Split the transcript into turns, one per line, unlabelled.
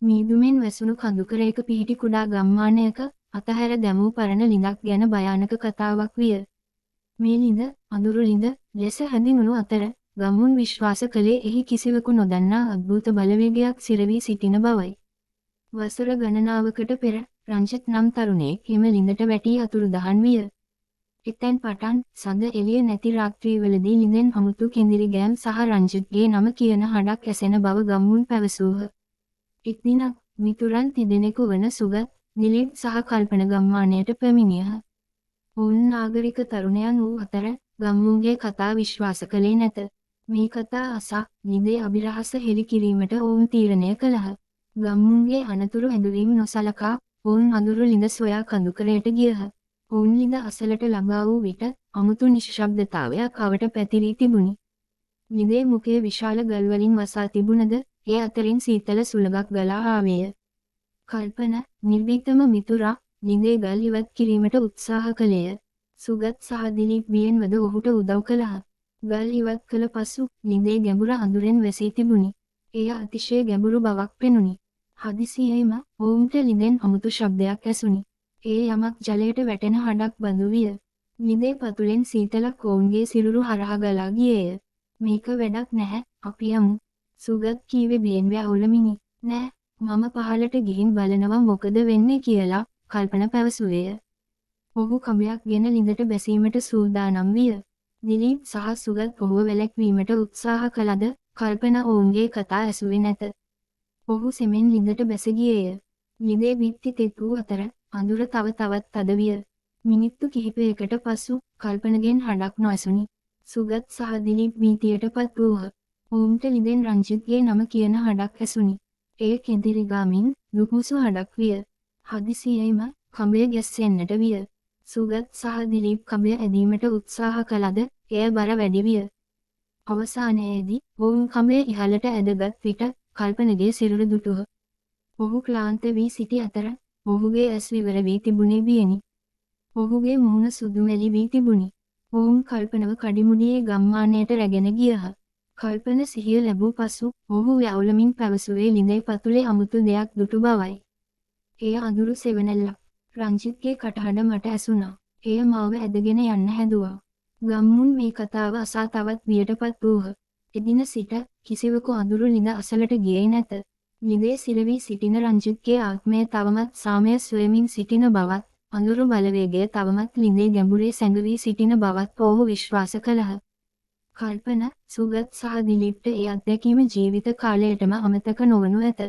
මීදුමෙන් වැසුණු කඳුකරයක පිහිටි කුඩා ගම්මානයක අතහැර දැමූ පරණ ළිඳක් ගැන භයානක කතාවක් විය. මේ ළිඳ අඳුරු ළිඳ ලෙස හැඳින්වුණු අතර ගම්මුන් විශ්වාස කළේ එහි කිසිවෙකු නොදන්නා අද්භූත බලවේගයක් සිරවී සිටින බවයි. වසර ගණනාවකට පෙර රංජිත් නම් තරුණයෙක් හිම ළිඳට වැටී අතුරුදහන් විය. එතැන් පටන් සඳ එළිය නැති රාත්‍රීවලදී ළිඳෙන් අමුතු කෙඳිරි ගෑම් සහ රංජිත්ගේ නම කියන හඬක් ඇසෙන බව ගම්මුන් පැවසූහ. එක් දිනක් මිතුරන් තිදෙනෙකු වන සුගත්, දිලීප් සහ කල්පන ගම්මානයට පැමිණියහ. ඔවුන් නාගරික තරුණයන් වූ අතර ගම්මුන්ගේ කතා විශ්වාස කළේ නැත. මේ කතා අසා ළිඳේ අභිරහස හෙළි කිරීමට ඔවුන් තීරණය කළහ. ගම්මුන්ගේ අනතුරු ඇඳුරීම් නොසලකා ඔවුන් අඳුරු ළිඳ සොයා කඳුකරයට ගියහ. ඔවුන් ළිඳ අසලට ළඟා වූ විට අමුතු නිශ්ශබ්දතාවයක් අවට පැතිරී තිබුණි. ළිඳේ මුඛය විශාල ගල්වලින් වසා තිබුණද ඒ අතරින් සීතල සුළඟක් ගලා ආවේය. කල්පන නිර්භීතම මිතුරා ළිඳේ ගල් ඉවත් කිරීමට උත්සාහ කළේය. සුගත් සහ දිලීප් බියෙන්වද ඔහුට උදව් කළහ. ගල් ඉවත් කළ පසු ළිඳේ ගැඹුර අඳුරෙන් වැසී තිබුණි. එය අතිශය ගැඹුරු බවක් පෙනුනි. හදිසියේම ඔවුන්ට ළිඳෙන් අමුතු ශබ්දයක් ඇසුණි. ඒ යමක් ජලයට වැටෙන හඬක් බඳු විය. ළිඳේ පතුලෙන් සීතලක් ඔවුන්ගේ සිරුරු හරහා ගලා ගියේය. මේක වැඩක් නැහැ, අපි යමු. සුගත් කීවේ බියෙන් වැහුලමිනි. නෑ, මම පහලට ගිහින් බලනවා මොකද වෙන්නේ කියලා කල්පන පැවසුවේය. ඔහු කඹයක් ගෙන ළිඳට බැසීමට සූදානම් විය. දිලීප් සහ සුගත් ඔහුව වැළැක්වීමට උත්සාහ කළද කල්පන ඔවුන්ගේ කතා ඇසුවේ නැත. ඔහු සෙමෙන් ළිඳට බැස ගියේය. ළිඳේ බිත්ති තෙත් වූ අතර අඳුර තව තවත් තද විය. මිනිත්තු කිහිපයකට පසු කල්පනගෙන් හඬක් නොඇසුණි. සුගත් සහ දිලීප් භීතියටපත් වූහ. ඔවුන්ට ළිඳෙන් රංජිත්ගේ නම කියන හඬක් ඇසුණි. එය කෙඳිරිගාමින් දුක්මුසු හඬක් විය. හදිසියේම කඹය ගැස්සෙන්නට විය. සුගත් සහ දිලීප් කඹය ඇදීමට උත්සාහ කළද එය බර වැඩි විය. අවසානයේදී ඔවුන් කඹය ඉහළට ඇදගත් විට කල්පනගේ සිරුර දුටුහ. ඔහු ක්ලාන්ත වී සිටි අතර ඔහුගේ ඇස් විවර වී තිබුණේ බියෙනි. ඔහුගේ මුහුණ සුදු මැලි වී තිබුණි. ඔවුන් කල්පනව කඩිමුඩියේ ගම්මානයට රැගෙන ගියහ. කල්පන සිහිය ලැබූ පසු ඔහු යවුලමින් පැවසුවේ ළිඳේ පතුලේ අමුතු දෙයක් දුටු බවයි. එය අඳුරු සෙවණැල්ලක්. රංජිත්ගේ කටහඬ මට ඇසුණා. එය මාව ඇදගෙන යන්න හැදුවා. ගම්මුන් මේ කතාව අසා තවත් බියටපත් වූහ. එදින සිට කිසිවෙකු අඳුරු ළිඳ අසලට ගියේ නැත. ළිඳේ සිරවී සිටින රංජිත්ගේ ආත්මය තවමත් සාමය සොයමින් සිටින බවත්, අඳුරු බලවේගය තවමත් ළිඳේ ගැඹුරේ සැඟවී සිටින බවත් ඔහු විශ්වාස කළහ. කල්පන, සුගත් සහ දිලීප්ට ඒ අත්දැකීම ජීවිත කාලයටම අමතක නොවනු ඇත.